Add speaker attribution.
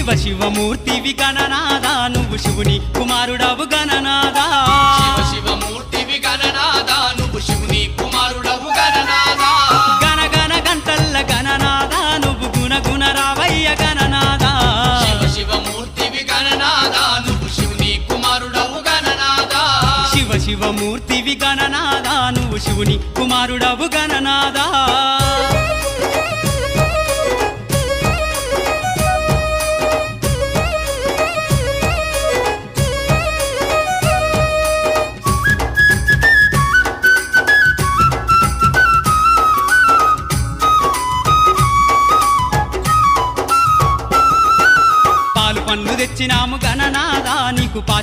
Speaker 1: శివ శివమూర్తివి గణనాదా నువ్వు శివుని కుమారుడవు గణనాదా
Speaker 2: శివ శివమూర్తివి గణనాదా నువ్వు శివుని కుమారుడవు గణనాదా
Speaker 1: గణ గణ గంటల్ల గణనాదా నువ్వు గుణ గుణ రావయ్య గణనాదా
Speaker 2: శివ శివమూర్తివి గణనాదా నువ్వు శివుని కుమారుడవు గణనాదా
Speaker 1: శివ శివమూర్తివి గణనాదా నువ్వు శివుని కుమారుడవు గణనాదా పాలు పండ్లు తెచ్చినాము గణనాదా నీకు పాశ